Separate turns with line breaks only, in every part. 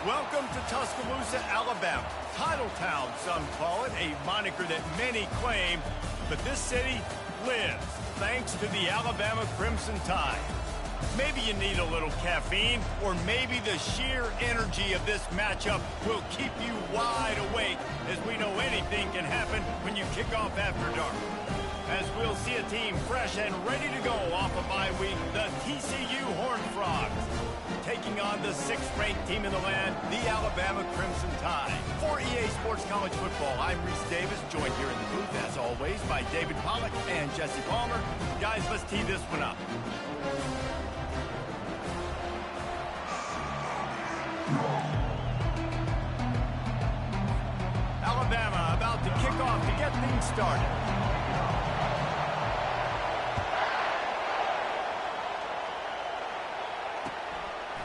Welcome to Tuscaloosa, Alabama. Title Town, some call it, a moniker that many claim, but this city lives thanks to the Alabama Crimson Tide. Maybe you need a little caffeine, or maybe the sheer energy of this matchup will keep you wide awake, as we know anything can happen when you kick off after dark. As we'll see a team fresh and ready to go off a bye week, the TCU Horned Frogs, taking on the 6th-ranked team in the land, the Alabama Crimson Tide. For EA Sports College Football, I'm Reese Davis, joined here in the booth, as always, by David Pollack and Jesse Palmer. Guys, let's tee this one up. Alabama about to kick off to get things started.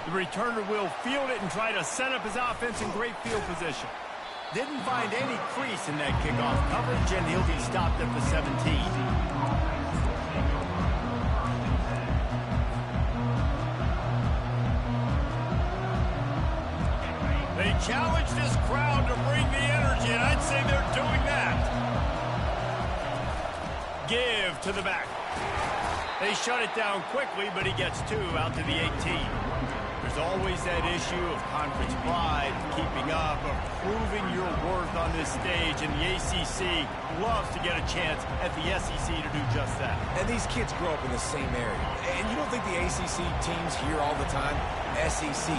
The returner will field it and try to set up his offense in great field position. Didn't find any crease in that kickoff coverage, and he'll be stopped at the 17. They challenge this crowd to bring the energy, and I'd say they're doing that. Give to the back. They shut it down quickly, but he gets 2 out to the 18. There's always that issue of conference pride, keeping up, of proving your worth on this stage, and the ACC loves to get a chance at the SEC to do just that.
And these kids grow up in the same area. And you don't think the ACC teams hear all the time, SEC,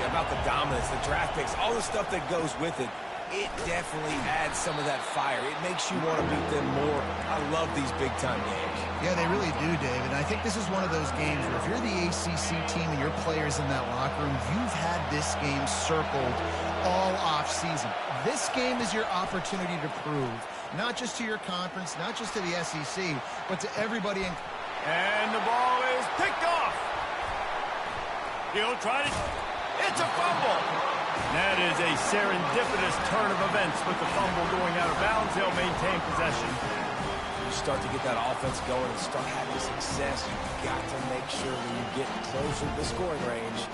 about the dominance, the draft picks, all the stuff that goes with it. It definitely adds some of that fire. It makes you want to beat them more. I love these big-time games.
Yeah, they really do, David. I think this is one of those games where if you're the ACC team and your players in that locker room, you've had this game circled all off-season. This game is your opportunity to prove, not just to your conference, not just to the SEC, but to everybody in...
And the ball is picked off. He'll try to... It's a fumble. That is a serendipitous turn of events with the fumble going out of bounds. They'll maintain possession.
You start to get that offense going and start having success. You've got to make sure when you get closer to the scoring range,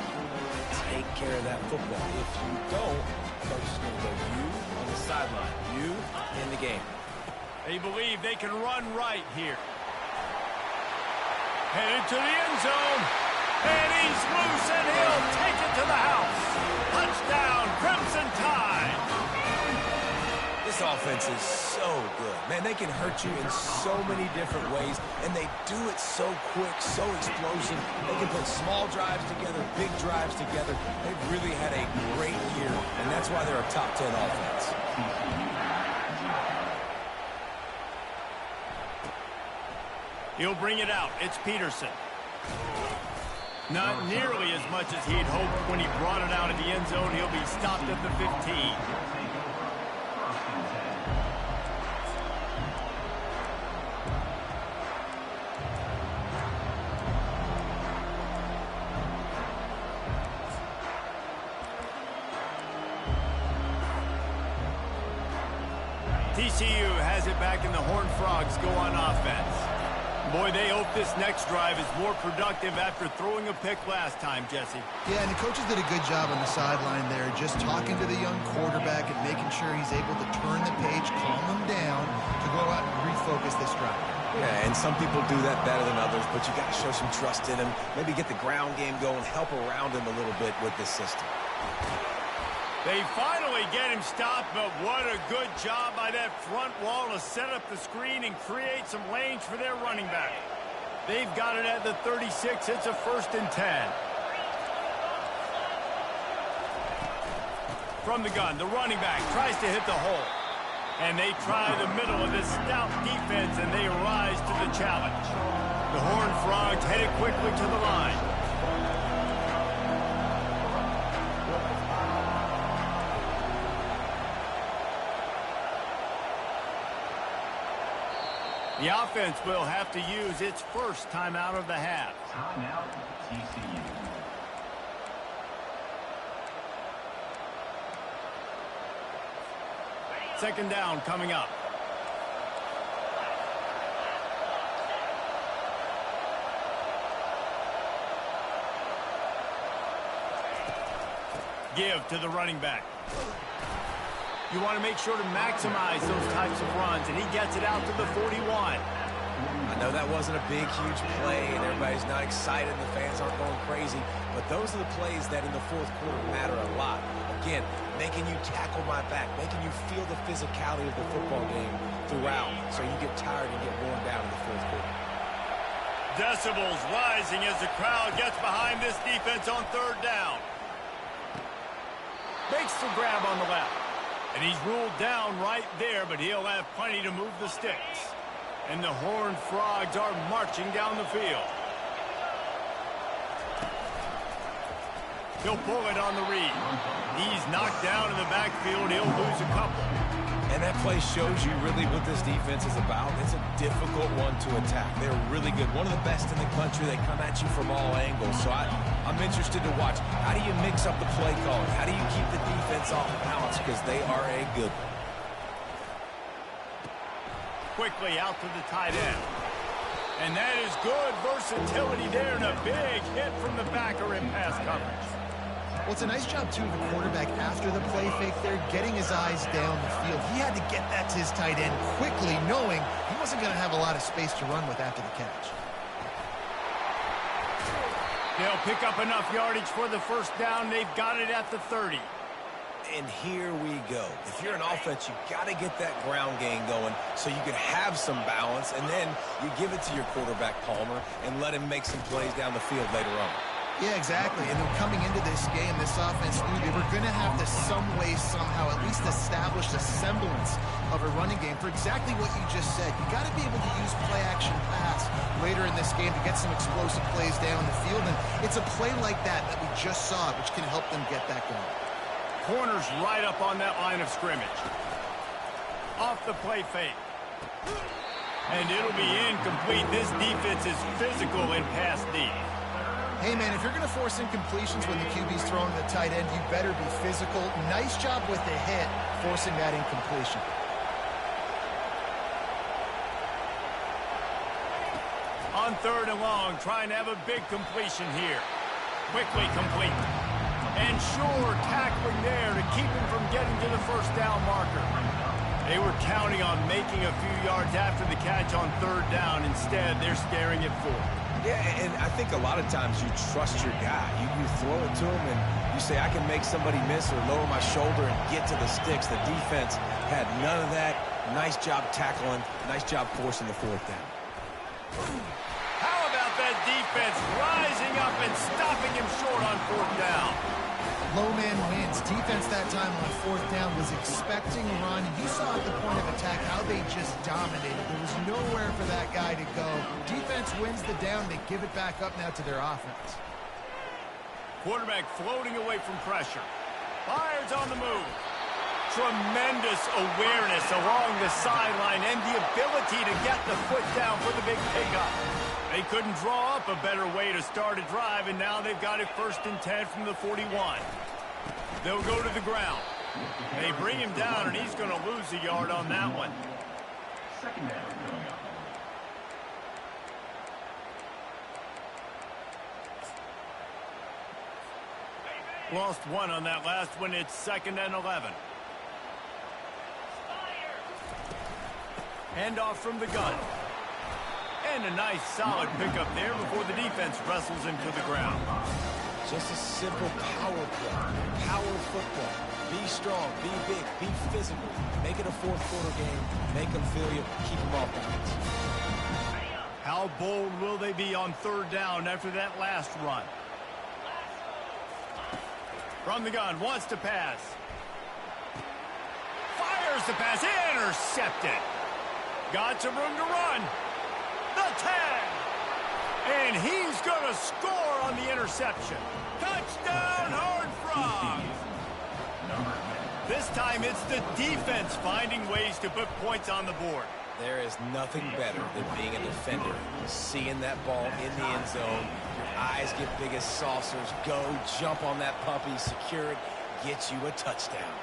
take care of that football. If you don't, coach is going to go you on the sideline, you in the game.
They believe they can run right here. Headed to the end zone. And he's loose, and he'll take it to the house. Touchdown, Crimson Tide.
This offense is so good. Man, they can hurt you in so many different ways, and they do it so quick, so explosive. They can put small drives together, big drives together. They've really had a great year, and that's why they're a top 10 offense.
He'll bring it out. It's Peterson. Not nearly as much as he'd hoped when he brought it out of the end zone. He'll be stopped at the 15. TCU has it back, and the Horned Frogs go on offense. Boy, they hope this next drive is more productive after throwing a pick last time, Jesse.
Yeah, and the coaches did a good job on the sideline there, just talking to the young quarterback and making sure he's able to turn the page, calm him down, to go out and refocus this drive.
Yeah, and some people do that better than others, but you got to show some trust in him, maybe get the ground game going, help around him a little bit with this system.
They finally get him stopped, but what a good job by that front wall to set up the screen and create some lanes for their running back. They've got it at the 36. It's a 1st and 10. From the gun, the running back tries to hit the hole. And they try the middle of this stout defense, and they rise to the challenge. The Horned Frogs headed quickly to the line. The offense will have to use its first timeout of the half.
Timeout, TCU.
Second down coming up. Give to the running back. You want to make sure to maximize those types of runs, and he gets it out to the 41.
I know that wasn't a big, huge play, and everybody's not excited, and the fans aren't going crazy, but those are the plays that in the fourth quarter matter a lot. Again, making you tackle my back, making you feel the physicality of the football game throughout, so you get tired and get worn down in the fourth quarter.
Decibels rising as the crowd gets behind this defense on third down. Makes the grab on the left. And he's ruled down right there, but he'll have plenty to move the sticks. And the Horned Frogs are marching down the field. He'll pull it on the read. He's knocked down in the backfield. He'll lose a couple.
And that play shows you really what this defense is about. It's a difficult one to attack. They're really good. One of the best in the country. They come at you from all angles. So I'm interested to watch. How do you mix up the play calling? How do you keep the defense off balance? Because they are a good one.
Quickly out to the tight end. And that is good versatility there, and a big hit from the backer in pass coverage.
Well, it's a nice job, too, of the quarterback after the play fake there, getting his eyes down the field. He had to get that to his tight end quickly, knowing he wasn't going to have a lot of space to run with after the catch.
They'll pick up enough yardage for the first down. They've got it at the 30.
And here we go. If you're an offense, you've got to get that ground game going so you can have some balance, and then you give it to your quarterback, Palmer, and let him make some plays down the field later on.
Yeah, exactly. And coming into this game, this offense knew they were going to have to some way, somehow, at least establish a semblance of a running game for exactly what you just said. You got to be able to use play-action pass later in this game to get some explosive plays down the field. And it's a play like that we just saw, which can help them get that going.
Corner's right up on that line of scrimmage. Off the play fake. And it'll be incomplete. This defense is physical in pass deep.
Hey, man, if you're going to force incompletions when the QB's throwing the tight end, you better be physical. Nice job with the hit, forcing that incompletion.
On third and long, trying to have a big completion here. Quickly complete. And sure, tackling there to keep him from getting to the first down marker. They were counting on making a few yards after the catch on third down. Instead, they're staring at fourth.
Yeah, and I think a lot of times you trust your guy. You throw it to him, and you say, I can make somebody miss or lower my shoulder and get to the sticks. The defense had none of that. Nice job tackling. Nice job forcing the fourth down.
How about that defense rising up and stopping him short on fourth down?
Low man wins. Defense that time on fourth down was expecting a run. You saw at the point of attack how they just dominated. There was nowhere for that guy to go. Defense wins the down. They give it back up now to their offense.
Quarterback floating away from pressure. Fires on the move. Tremendous awareness along the sideline and the ability to get the foot down for the big pickup. They couldn't draw up a better way to start a drive, and now they've got it 1st and 10 from the 41. They'll go to the ground. They bring him down, and he's going to lose a yard on that one.
Second down coming up.
Lost one on that last one. It's 2nd and 11. Handoff from the gun. And a nice solid pickup there before the defense wrestles him to the ground.
Just a simple power play. Power football. Be strong, be big, be physical. Make it a fourth quarter game. Make them feel you. Keep them off balance.
How bold will they be on third down after that last run? From the gun, wants to pass. Fires the pass, intercepted. Got some room to run. The 10. And he's going to score on the interception. Touchdown, Horned Frogs. This time it's the defense finding ways to put points on the board.
There is nothing better than being a defender. Seeing that ball in the end zone. Your eyes get big as saucers. Go, jump on that puppy, secure it, get you a touchdown.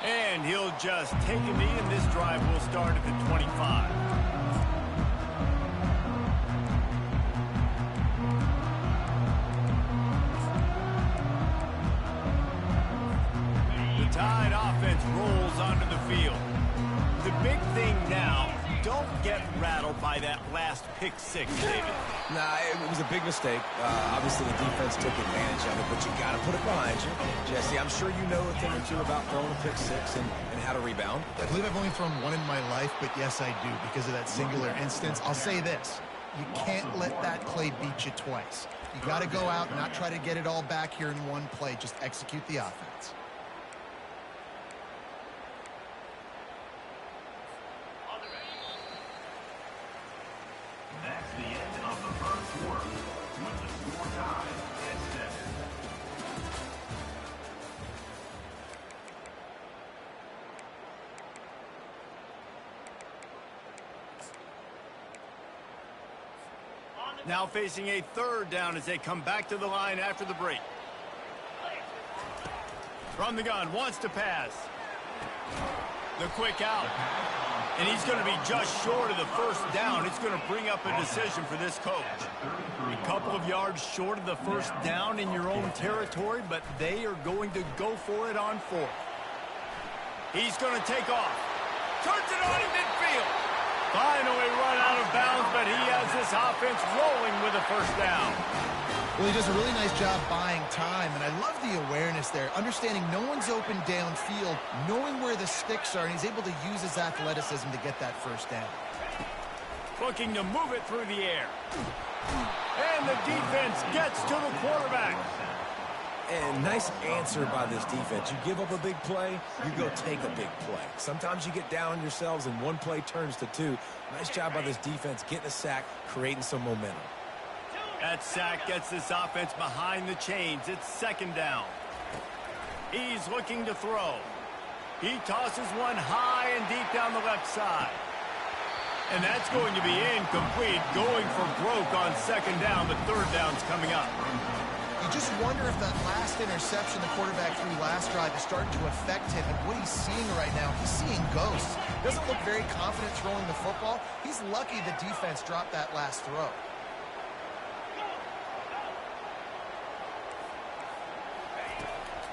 And he'll just take a knee, and this drive will start at the 25. Tide offense rolls onto the field. The big thing now, don't get rattled by that last pick six, David.
Nah, it was a big mistake. Obviously, the defense took advantage of it, but you got to put it behind you. Jesse, I'm sure you know a thing or two about throwing a pick six and how to rebound.
I believe I've only thrown one in my life, but yes, I do because of that singular instance. I'll say this. You can't let that play beat you twice. You got to go out and not try to get it all back here in one play. Just execute the offense.
That's the end of the first quarter with the score tied at 7.
Now facing a third down as they come back to the line after the break. From the gun, wants to pass. The quick out. And he's going to be just short of the first down. It's going to bring up a decision for this coach. A couple of yards short of the first down in your own territory, but they are going to go for it on fourth. He's going to take off. Turns it on in midfield. Finally run out of bounds, but he has this offense rolling with a first down.
Well, he does a really nice job buying time, and I love the awareness there, understanding no one's open downfield, knowing where the sticks are, and he's able to use his athleticism to get that first down.
Looking to move it through the air. And the defense gets to the quarterback.
And nice answer by this defense. You give up a big play, you go take a big play. Sometimes you get down on yourselves and one play turns to two. Nice job by this defense getting a sack, creating some momentum.
That sack gets this offense behind the chains. It's second down. He's looking to throw. He tosses one high and deep down the left side. And that's going to be incomplete, going for broke on second down, but third down's coming up.
You just wonder if that last interception the quarterback threw last drive is starting to affect him and what he's seeing right now. He's seeing ghosts. Doesn't look very confident throwing the football. He's lucky the defense dropped that last throw.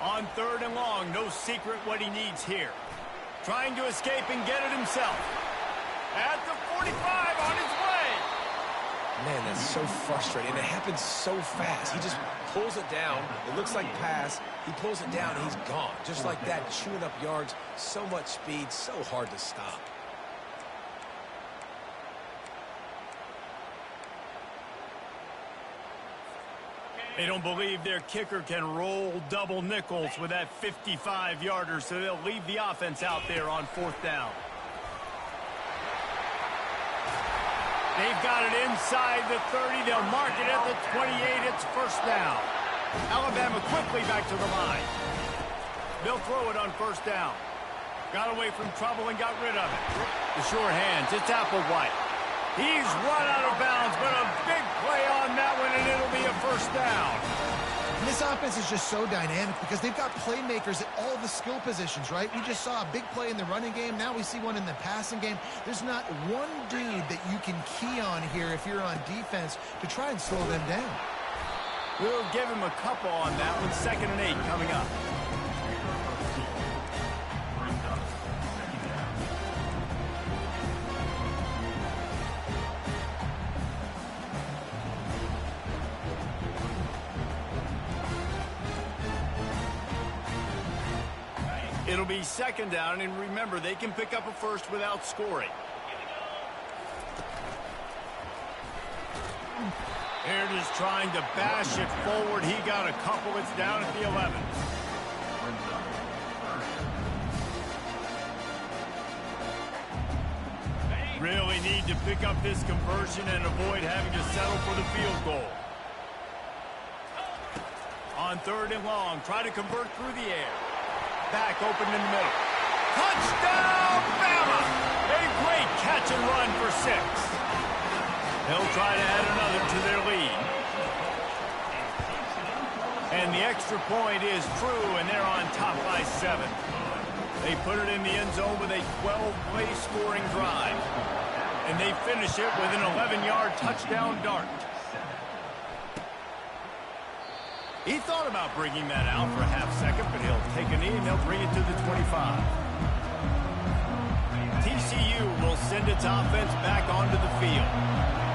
On third and long, no secret what he needs here. Trying to escape and get it himself. At the 45, on his way.
Man, that's so frustrating. And it happens so fast. He just pulls it down. It looks like pass. He pulls it down, and he's gone. Just like that, chewing up yards. So much speed, so hard to stop.
They don't believe their kicker can roll double nickels with that 55-yarder, so they'll leave the offense out there on fourth down. They've got it inside the 30. They'll mark it at the 28. It's first down. Alabama quickly back to the line. They'll throw it on first down. Got away from trouble and got rid of it. The sure hands. It's Applewhite. He's run out of bounds, but a big play on that one, and it'll be a first down.
And this offense is just so dynamic because they've got playmakers at all the skill positions, right? We just saw a big play in the running game. Now we see one in the passing game. There's not one dude that you can key on here if you're on defense to try and slow them down.
We'll give him a couple on that one. 2nd and 8 coming up. It'll be second down, and remember, they can pick up a first without scoring. They're just trying to bash it forward. He got a couple. It's down at the 11. Really need to pick up this conversion and avoid having to settle for the field goal. On third and long, try to convert through the air. Back open in the middle. Touchdown, Bama! A great catch and run for 6. They'll try to add another to their lead. And the extra point is true, and they're on top by 7. They put it in the end zone with a 12-play scoring drive. And they finish it with an 11-yard touchdown dart. He thought about bringing that out for a half second, but he'll take a knee and they'll bring it to the 25. TCU will send its offense back onto the field.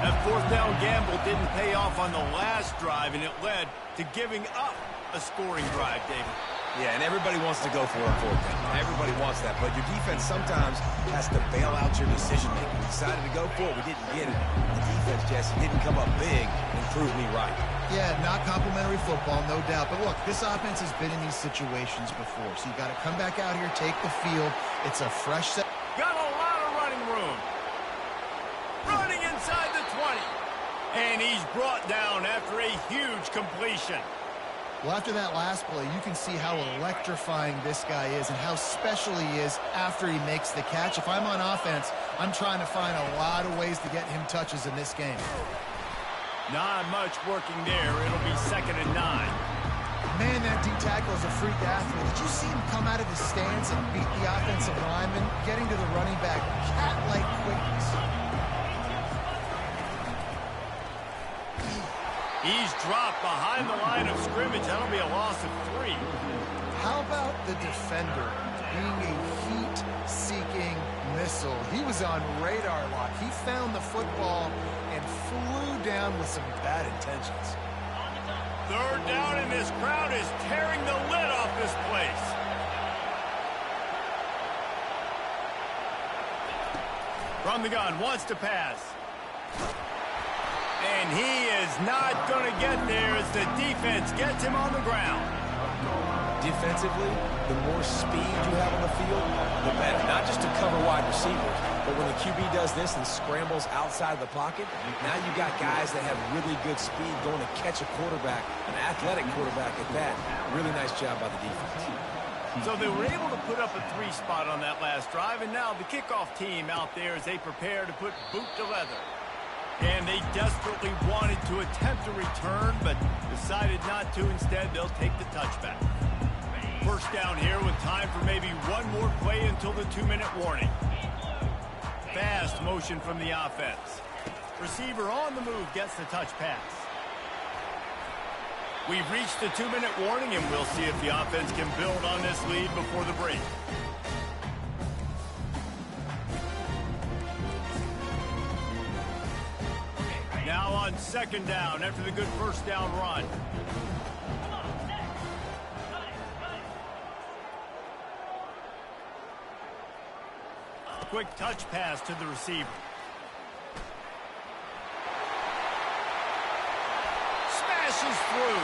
That fourth down gamble didn't pay off on the last drive, and it led to giving up a scoring drive, David.
Yeah, and everybody wants to go for a fourth down. Everybody wants that, but your defense sometimes has to bail out your decision-making. We decided to go for it. We didn't get it. The defense, Jesse, didn't come up big and prove me right.
Yeah, not complimentary football, no doubt. But look, this offense has been in these situations before, so you got to come back out here, take the field. It's a fresh set.
Got a lot of running room. Running inside the 20. And he's brought down after a huge completion.
Well, after that last play, you can see how electrifying this guy is and how special he is after he makes the catch. If I'm on offense, I'm trying to find a lot of ways to get him touches in this game.
Not much working there. It'll be 2nd and 9.
Man, that D-tackle is a freak athlete. Did you see him come out of his stance and beat the offensive lineman, getting to the running back, cat-like quickness?
He's dropped behind the line of scrimmage. That'll be a loss of 3.
How about the defender being a heat-seeking missile? He was on radar lock. He found the football and flew down with some bad intentions.
3rd down, and this crowd is tearing the lid off this place. From the gun, wants to pass. And he is not going to get there as the defense gets him on the ground.
Defensively, the more speed you have on the field, the better. Not just to cover wide receivers, but when the QB does this and scrambles outside of the pocket, now you've got guys that have really good speed going to catch a quarterback, an athletic quarterback at that. Really nice job by the defense.
So they were able to put up a 3 spot on that last drive, and now the kickoff team out there as they prepare to put boot to leather. And they desperately wanted to attempt a return, but decided not to. Instead, they'll take the touchback. First down here with time for maybe one more play until the 2-minute warning. Fast motion from the offense. Receiver on the move gets the touch pass. We've reached the 2-minute warning, and we'll see if the offense can build on this lead before the break. Now on 2nd down after the good first down run. Quick touch pass to the receiver. Smashes through.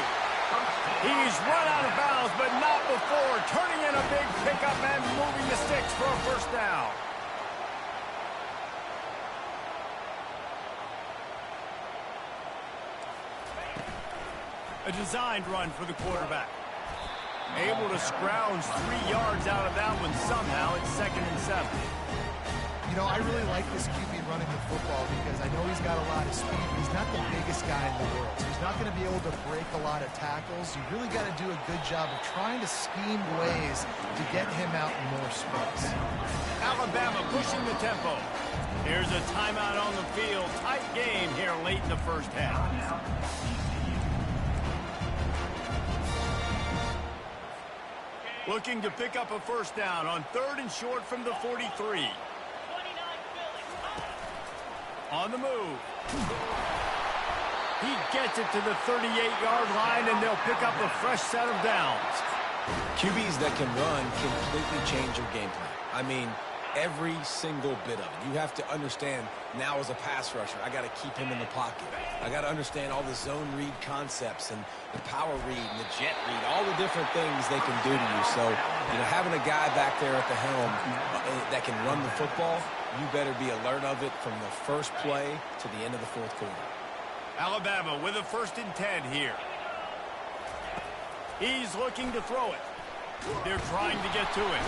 He's run out of bounds, but not before turning in a big pickup and moving the sticks for a first down. A designed run for the quarterback. Able to scrounge 3 yards out of that one somehow. It's 2nd and 7.
You know, I really like this QB running the football because I know he's got a lot of speed, but he's not the biggest guy in the world. So he's not going to be able to break a lot of tackles. You really got to do a good job of trying to scheme ways to get him out in more space.
Alabama pushing the tempo. Here's a timeout on the field. Tight game here late in the first half. Looking to pick up a first down on 3rd and short from the 43. On the move. He gets it to the 38-yard line, and they'll pick up a fresh set of downs.
QBs that can run completely change your game plan. I mean, every single bit of it. You have to understand now as a pass rusher, I got to keep him in the pocket. I got to understand all the zone read concepts and the power read and the jet read, all the different things they can do to you. So, you know, having a guy back there at the helm that can run the football, you better be alert of it from the first play to the end of the 4th quarter.
Alabama with a 1st and 10 here. He's looking to throw it. They're trying to get to it.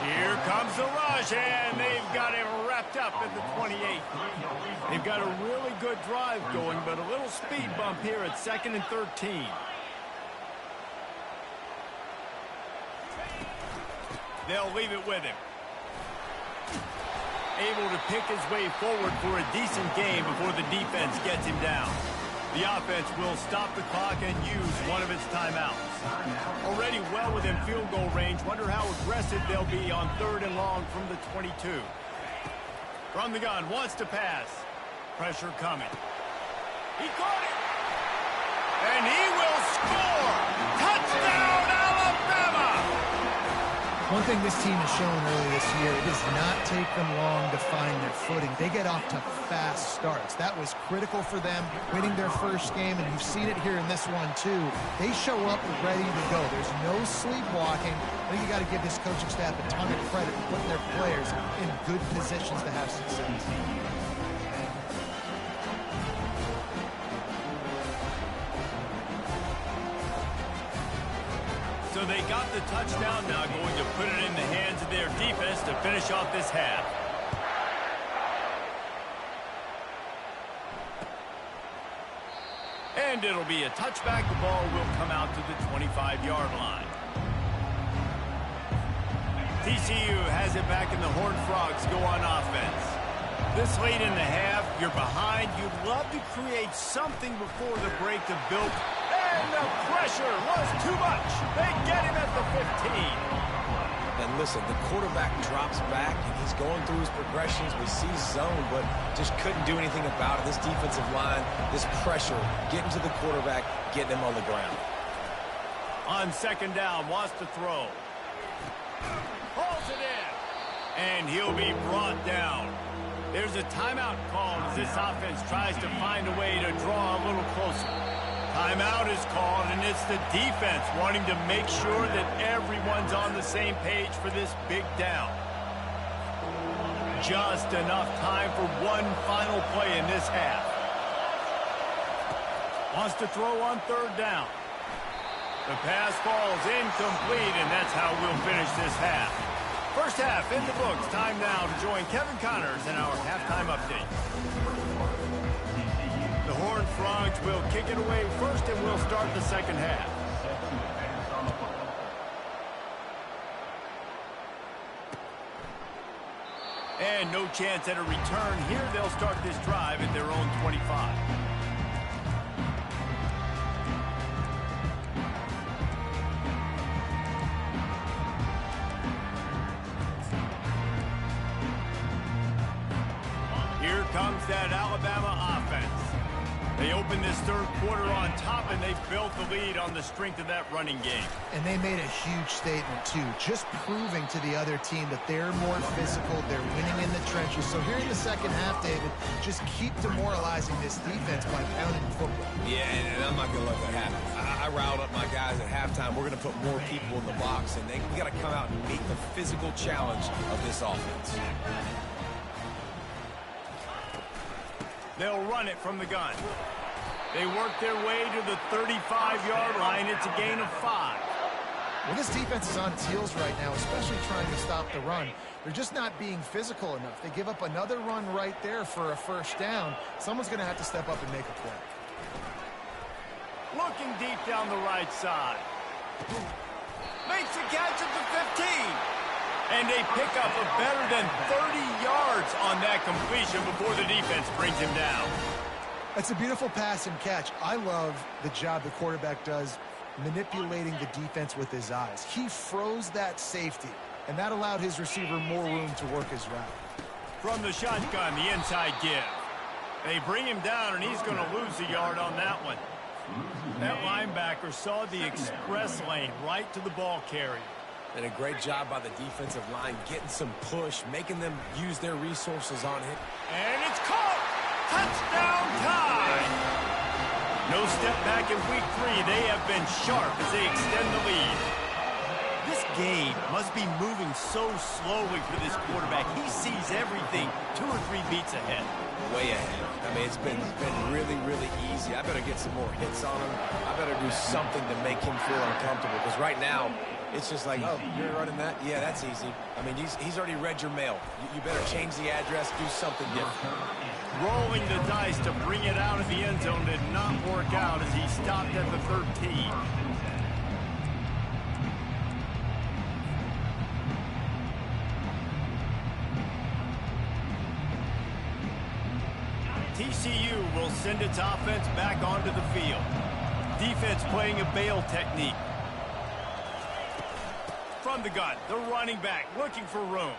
Here comes the rush, and they've got him wrapped up at the 28. They've got a really good drive going, but a little speed bump here at 2nd and 13. They'll leave it with him. Able to pick his way forward for a decent gain before the defense gets him down. The offense will stop the clock and use one of its timeouts. Already well within field goal range. Wonder how aggressive they'll be on 3rd and long from the 22. From the gun, wants to pass. Pressure coming. He caught it. And he will score. Touchdown, Alabama!
One thing this team has shown early this year, it does not take them long to find their footing. They get off to fast starts. That was critical for them winning their first game, and you've seen it here in this one too. They show up ready to go. There's no sleepwalking. I think you got to give this coaching staff a ton of credit for putting their players in good positions to have success.
So they got the touchdown, now going to put it in the hands of their defense to finish off this half. And it'll be a touchback. The ball will come out to the 25-yard line. TCU has it back and the Horned Frogs go on offense. This late in the half, you're behind. You'd love to create something before the break to build. And the pressure was too much. They get him at the 15.
And listen, the quarterback drops back, and he's going through his progressions. We see zone, but just couldn't do anything about it. This defensive line, this pressure, getting to the quarterback, getting him on the ground.
On 2nd down, wants to throw. Hauls it in. And he'll be brought down. There's a timeout called as this offense tries to find a way to draw a little closer. Timeout is called, and it's the defense wanting to make sure that everyone's on the same page for this big down. Just enough time for one final play in this half. Wants to throw on 3rd down. The pass falls incomplete, and that's how we'll finish this half. First half in the books. Time now to join Kevin Connors in our halftime update. The Horned Frogs will kick it away first, and we'll start the second half. And no chance at a return here. They'll start this drive at their own 25. Here comes that Alabama offense. They open this 3rd quarter on top, and they've built the lead on the strength of that running game.
And they made a huge statement, too, just proving to the other team that they're more physical, they're winning in the trenches. So here in the second half, David, just keep demoralizing this defense by pounding the football.
Yeah, and I'm not going to let that happen. I riled up my guys at halftime. We're going to put more people in the box, and we got to come out and meet the physical challenge of this offense.
They'll run it from the gun. They work their way to the 35-yard line. It's a gain of 5.
Well, this defense is on its heels right now, especially trying to stop the run. They're just not being physical enough. They give up another run right there for a first down. Someone's going to have to step up and make a play.
Looking deep down the right side. Makes a catch at the 15. And they pick up a better than 30 yards on that completion before the defense brings him down.
That's a beautiful pass and catch. I love the job the quarterback does manipulating the defense with his eyes. He froze that safety, and that allowed his receiver more room to work his route.
From the shotgun, the inside give. They bring him down, and he's going to lose a yard on that one. That linebacker saw the express lane right to the ball carrier.
And a great job by the defensive line, getting some push, making them use their resources on him.
And it's caught! Touchdown time! No step back in week 3. They have been sharp as they extend the lead. This game must be moving so slowly for this quarterback. He sees everything 2 or 3 beats ahead.
Way ahead. I mean, it's been really, really easy. I better get some more hits on him. I better do something to make him feel uncomfortable. Because right now, it's just like, oh, you're running that? Yeah, that's easy. I mean, he's already read your mail. You better change the address, do something different.
Rolling the dice to bring it out of the end zone did not work out as he stopped at the 13. TCU will send its offense back onto the field. Defense playing a bail technique. From the gun, the running back looking for room.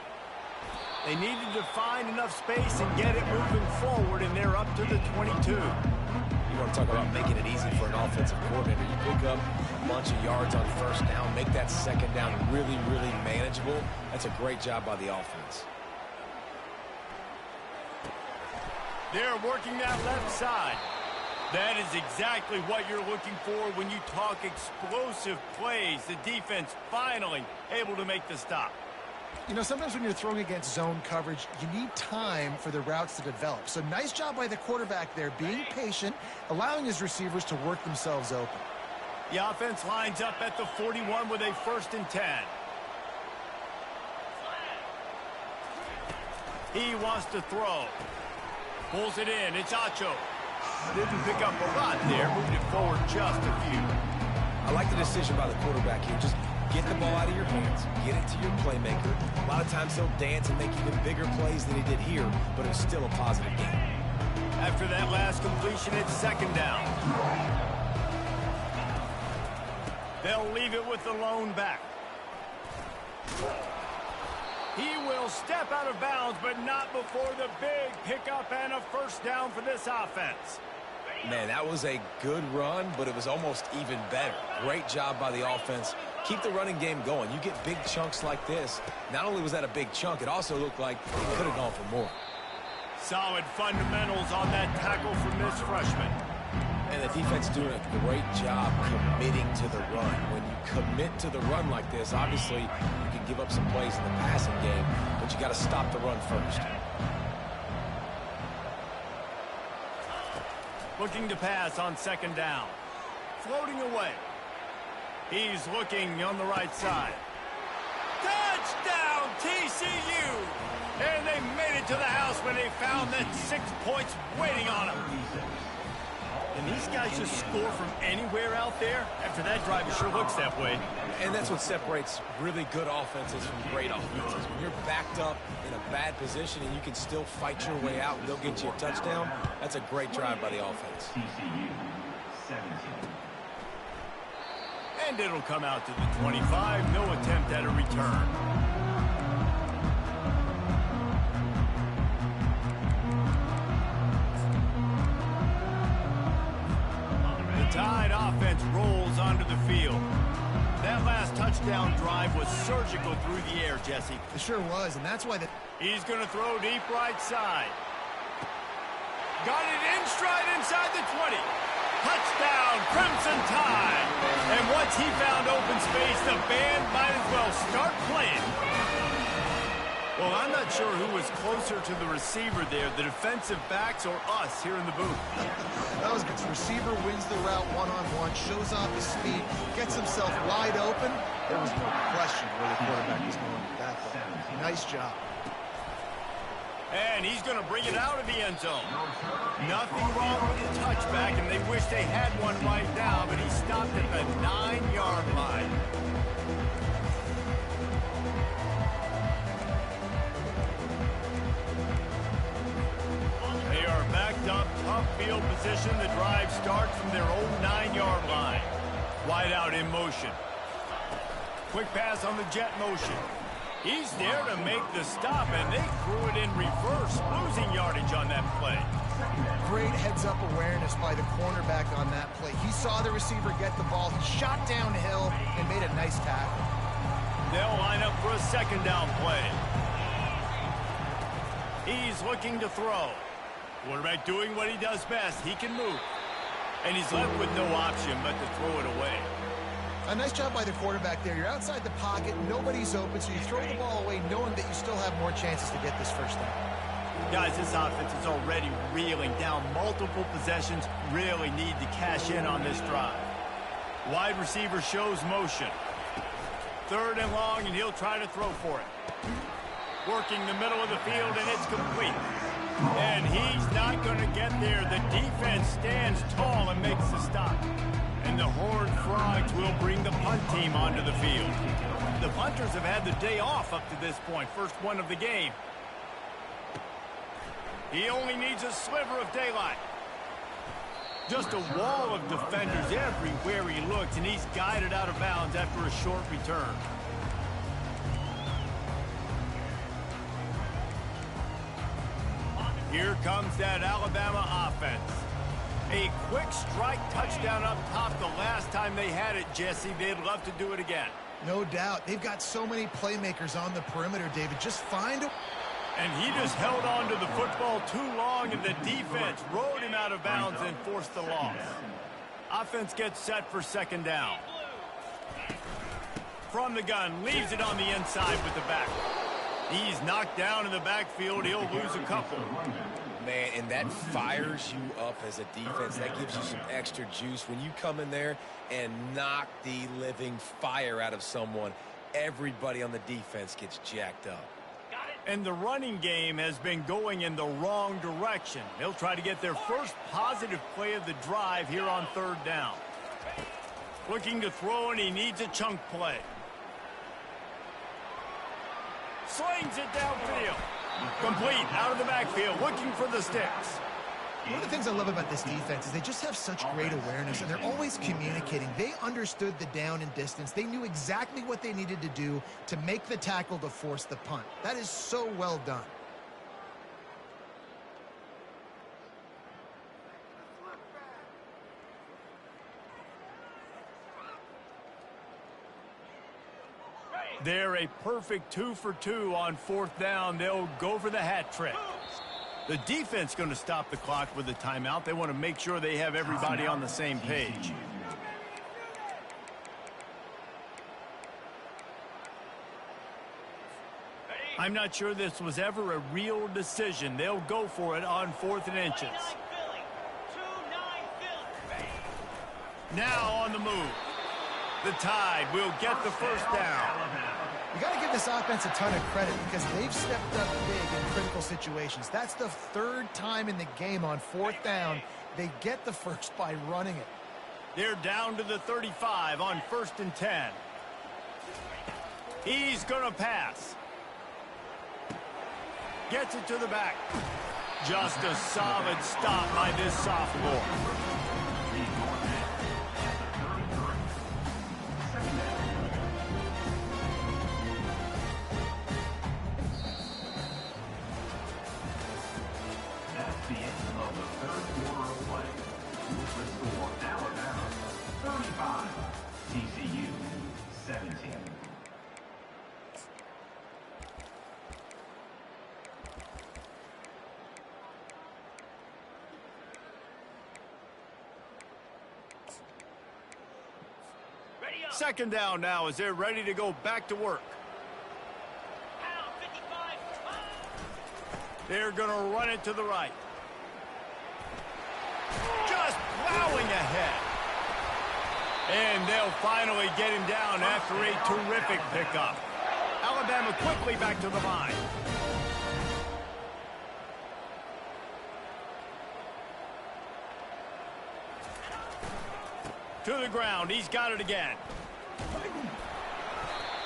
They needed to find enough space and get it moving forward, and they're up to the 22.
You want to talk about making it easy for an offensive coordinator. You pick up a bunch of yards on first down, make that second down really, really manageable. That's a great job by the offense.
They're working that left side. That is exactly what you're looking for when you talk explosive plays. The defense finally able to make the stop.
You know, sometimes when you're throwing against zone coverage, you need time for the routes to develop. So nice job by the quarterback there, being patient, allowing his receivers to work themselves open.
The offense lines up at the 41 with a 1st and 10. He wants to throw. Pulls it in. It's Acho. Didn't pick up a lot there. Moved it forward just a few.
I like the decision by the quarterback here. Just get the ball out of your hands. Get it to your playmaker. A lot of times he'll dance and make even bigger plays than he did here, but it was still a positive game.
After that last completion, it's 2nd down. They'll leave it with the lone back. He will step out of bounds, but not before the big pickup and a 1st down for this offense.
Man, that was a good run, but it was almost even better. Great job by the offense. Keep the running game going. You get big chunks like this. Not only was that a big chunk, it also looked like he could have gone for more.
Solid fundamentals on that tackle from this freshman.
And the defense doing a great job committing to the run. When you commit to the run like this, obviously you can give up some plays in the passing game, but you got to stop the run first.
Looking to pass on 2nd down. Floating away. He's looking on the right side. Touchdown, TCU! And they made it to the house when they found that 6 points waiting on them. And these guys just score from anywhere out there? After that drive, it sure looks that way.
And that's what separates really good offenses from great offenses. When you're backed up in a bad position and you can still fight your way out and they'll get you a touchdown, that's a great drive by the offense.
TCU 17.
And it'll come out to the 25. No attempt at a return. Tide offense rolls onto the field. That last touchdown drive was surgical through the air, Jesse.
It sure was, and that's why
He's going to throw deep right side. Got it in stride inside the 20. Touchdown, Crimson Tide. And once he found open space, the band might as well start playing. Well, I'm not sure who was closer to the receiver there, the defensive backs or us here in the booth.
That was good. Receiver wins the route one-on-one, shows off his speed, gets himself wide open. There was no question where the quarterback was going with that ball. Nice job.
And he's going to bring it out of the end zone. Nothing wrong with the touchback, and they wish they had one right now, but he stopped at the 9-yard line. They are backed up, tough field position. The drive starts from their own 9-yard line. Wide out in motion. Quick pass on the jet motion. He's there to make the stop, and they threw it in reverse, losing yardage on that play.
Great heads-up awareness by the cornerback on that play. He saw the receiver get the ball. He shot downhill and made a nice tackle.
They'll line up for a 2nd down play. He's looking to throw. Quarterback doing what he does best. He can move. And he's left with no option but to throw it away.
A nice job by the quarterback there. You're outside the pocket. Nobody's open, so you throw the ball away knowing that you still have more chances to get this 1st down.
Guys, this offense is already reeling down multiple possessions. Really need to cash in on this drive. Wide receiver shows motion. 3rd and long, and he'll try to throw for it. Working the middle of the field, and it's complete. And he's not going to get there. The defense stands tall and makes the stop. And the Horned Frogs will bring the punt team onto the field. The punters have had the day off up to this point. First one of the game. He only needs a sliver of daylight. Just a wall of defenders everywhere he looks, and he's guided out of bounds after a short return. Here comes that Alabama offense. A quick strike touchdown up top the last time they had it, Jesse. They'd love to do it again.
No doubt. They've got so many playmakers on the perimeter, David. Just find a...
And he just held on to the football too long, and the defense rode him out of bounds and forced the loss. Offense gets set for second down. From the gun, leaves it on the inside with the back. He's knocked down in the backfield. He'll lose a couple.
Man, and that fires you up as a defense. That gives you some extra juice. When you come in there and knock the living fire out of someone, everybody on the defense gets jacked up.
And the running game has been going in the wrong direction. They'll try to get their first positive play of the drive here on third down. Looking to throw, and he needs a chunk play. Slings it downfield. Complete, out of the backfield, looking for the sticks.
One of the things I love about this defense is they just have such great awareness, and they're always communicating. They understood the down and distance. They knew exactly what they needed to do to make the tackle to force the punt. That is so well done.
They're a perfect 2 for 2 on fourth down. They'll go for the hat trick. The defense going to stop the clock with a timeout. They want to make sure they have everybody on the same page. I'm not sure this was ever a real decision. They'll go for it on 4th and inches. Now on the move. The Tide will get the first down.
You got to give this offense a ton of credit because they've stepped up big in critical situations. That's the 3rd time in the game on 4th down. They get the first by running it.
They're down to the 35 on 1st and 10. He's going to pass. Gets it to the back. Just a solid stop by this sophomore. Second down now as they're ready to go back to work. They're going to run it to the right. Just plowing ahead. And they'll finally get him down after a terrific pickup. Alabama quickly back to the line. To the ground. He's got it again.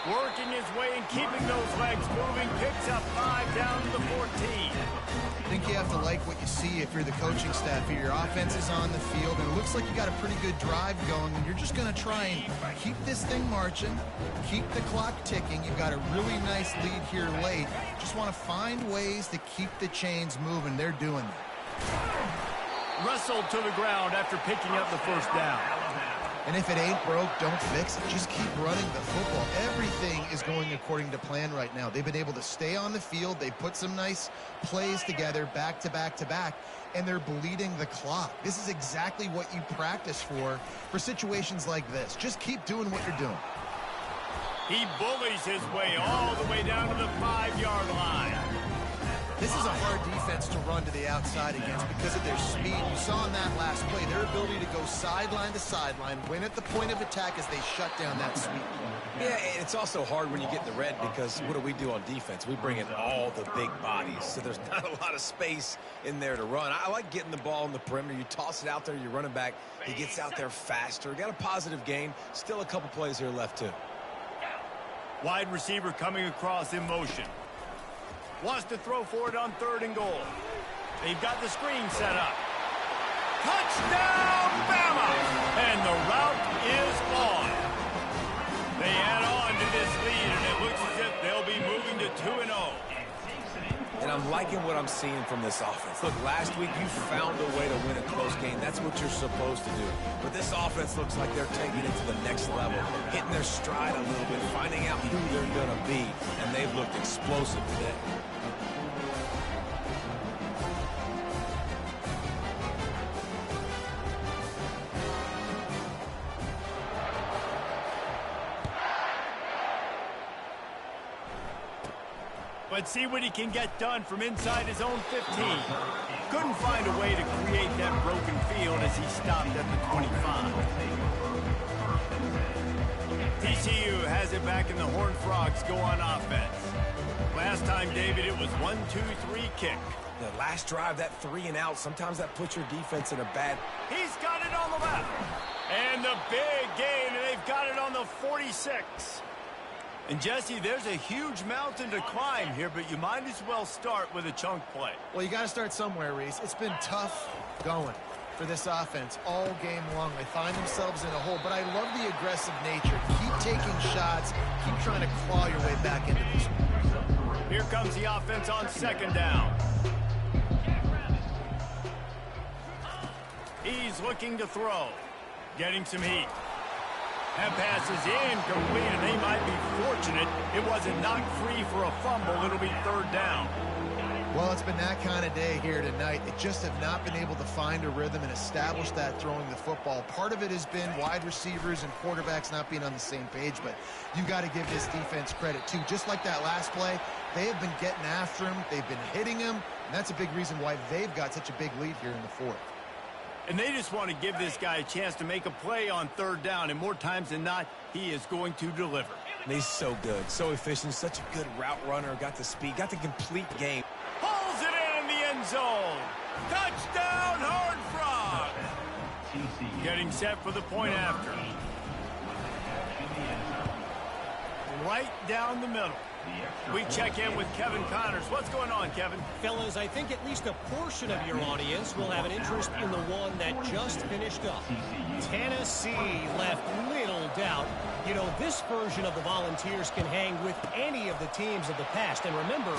Working his way and keeping those legs moving. Picks up 5 down to the 14.
I think you have to like what you see if you're the coaching staff here. Your offense is on the field, and it looks like you got a pretty good drive going, and you're just going to try and keep this thing marching, keep the clock ticking. You've got a really nice lead here late. Just want to find ways to keep the chains moving. They're doing that.
Wrestled to the ground after picking up the first down.
And if it ain't broke, don't fix it. Just keep running the football. Everything is going according to plan right now. They've been able to stay on the field. They put some nice plays together back to back to back, and they're bleeding the clock. This is exactly what you practice for situations like this. Just keep doing what you're doing.
He bullies his way all the way down to the 5-yard line.
This is a hard defense to run to the outside against because of their speed. You saw in that last play their ability to go sideline to sideline, win at the point of attack as they shut down that sweep.
Yeah, and it's also hard when you get in the red because what do on defense? We bring in all the big bodies, so there's not a lot of space in there to run. I like getting the ball on the perimeter. You toss it out there, you're running back. He gets out there faster. Got a positive gain. Still a couple plays here left, too.
Wide receiver coming across in motion. Wants to throw for it on 3rd and goal. They've got the screen set up. Touchdown, Bama! And the route is on. They add on to this lead, and it looks as if they'll be moving to 2-0.
And I'm liking what I'm seeing from this offense. Look, last week you found a way to win a close game. That's what you're supposed to do. But this offense looks like they're taking it to the next level, hitting their stride a little bit, finding out who they're going to be. And they've looked explosive today.
Let's see what he can get done from inside his own 15. Couldn't find a way to create that broken field as he stopped at the 25. TCU has it back in the Horned Frogs go on offense. Last time, David, it was 1-2-3 kick.
The last drive, that 3 and out, sometimes that puts your defense in a bad...
He's got it on the left. And the big gain, and they've got it on the 46. And, Jesse, there's a huge mountain to climb here, but you might as well start with a chunk play.
Well, you got to start somewhere, Reese. It's been tough going for this offense all game long. They find themselves in a hole, but I love the aggressive nature. Keep taking shots. Keep trying to claw your way back into this one.
Here comes the offense on second down. He's looking to throw. Getting some heat. That pass is incomplete, and they might be fortunate it wasn't knocked free for a fumble. It'll be third down.
Well, it's been that kind of day here tonight. They just have not been able to find a rhythm and establish that throwing the football. Part of it has been wide receivers and quarterbacks not being on the same page, but you got to give this defense credit, too. Just like that last play, they have been getting after him. They've been hitting him, and that's a big reason why they've got such a big lead here in the fourth.
And they just want to give this guy a chance to make a play on third down, and more times than not, he is going to deliver.
And he's so good, so efficient, such a good route runner, got the speed, got the complete game.
Pulls it in the end zone. Touchdown, Horned Frogs. Getting set for the point after. Right down the middle. We check in with Kevin Connors. What's going on, Kevin?
Fellas, I think at least a portion of your audience will have an interest in the one that just finished up. Tennessee left little doubt. You know, this version of the Volunteers can hang with any of the teams of the past. And remember,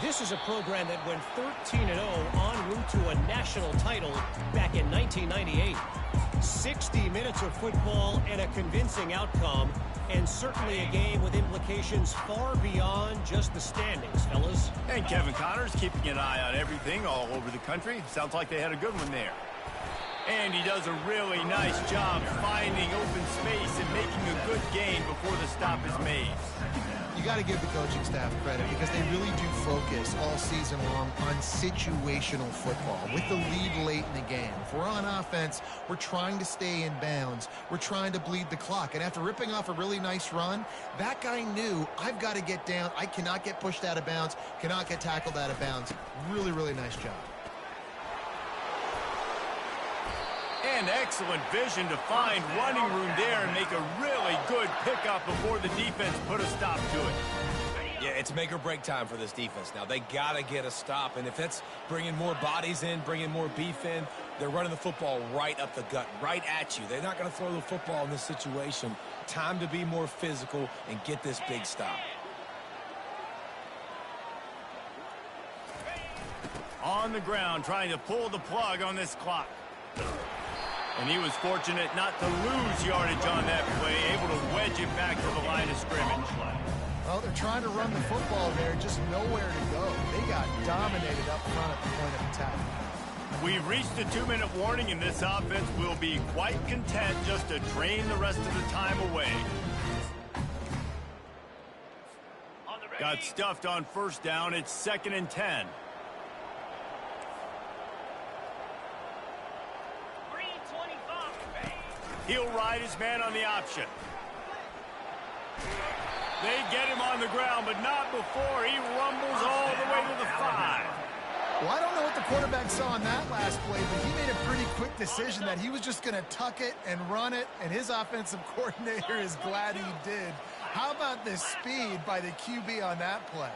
this is a program that went 13-0 en route to a national title back in 1998. 60 minutes of football and a convincing outcome. And certainly a game with implications far beyond just the standings, fellas.
And Kevin Connors keeping an eye on everything all over the country. Sounds like they had a good one there. And he does a really nice job finding open space and making a good gain before the stop is made.
You got to give the coaching staff credit because they really do focus all season long on situational football with the lead late in the game. If we're on offense, we're trying to stay in bounds. We're trying to bleed the clock. And after ripping off a really nice run, that guy knew, I've got to get down. I cannot get pushed out of bounds, cannot get tackled out of bounds. Really, really nice job.
And excellent vision to find running room there and make a really good pickup before the defense put a stop to it.
Yeah, it's make or break time for this defense now. They got to get a stop, and if that's bringing more bodies in, bringing more beef in, they're running the football right up the gut, right at you. They're not going to throw the football in this situation. Time to be more physical and get this big stop.
On the ground, trying to pull the plug on this clock. And he was fortunate not to lose yardage on that play, able to wedge it back to the line of scrimmage.
Well, they're trying to run the football there, just nowhere to go. They got dominated up front at the point of attack.
We've reached a 2-minute warning, and this offense will be quite content just to drain the rest of the time away. Got stuffed on first down. It's 2nd and 10. He'll ride his man on the option. They get him on the ground, but not before he rumbles all the way to the 5.
Well, I don't know what the quarterback saw on that last play, but he made a pretty quick decision that he was just going to tuck it and run it, and his offensive coordinator is glad he did. How about the speed by the QB on that play?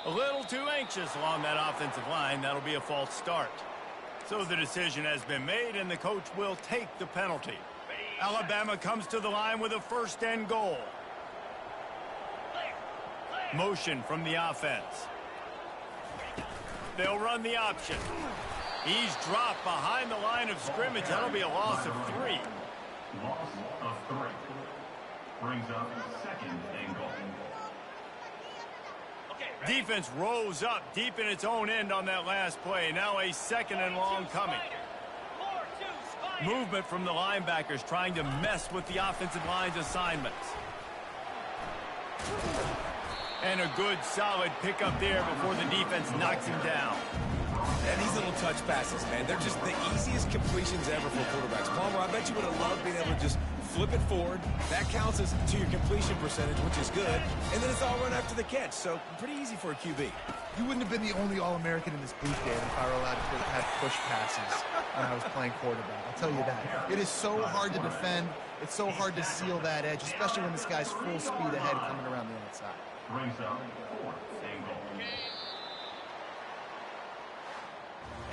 A little too anxious along that offensive line. That'll be a false start. So the decision has been made, and the coach will take the penalty. Alabama comes to the line with a first and goal. Motion from the offense. They'll run the option. He's dropped behind the line of scrimmage. That'll be a loss of 3.
Loss of 3. Brings up second and goal.
Defense rose up deep in its own end on that last play. Now a second and long coming. Movement from the linebackers trying to mess with the offensive line's assignments. And a good solid pickup there before the defense knocks him down.
And these little touch passes, man, they're just the easiest completions ever for quarterbacks. Palmer, I bet you would have loved being able to just flip it forward. That counts as to your completion percentage, which is good. And then it's all run after the catch, so pretty easy for a QB.
You wouldn't have been the only All-American in this booth, David, if I were allowed to have push passes when I was playing quarterback. I'll tell you that. It is so hard to defend. It's so hard to seal that edge, especially when this guy's full speed ahead coming around the outside.
Brings up fourth and goal.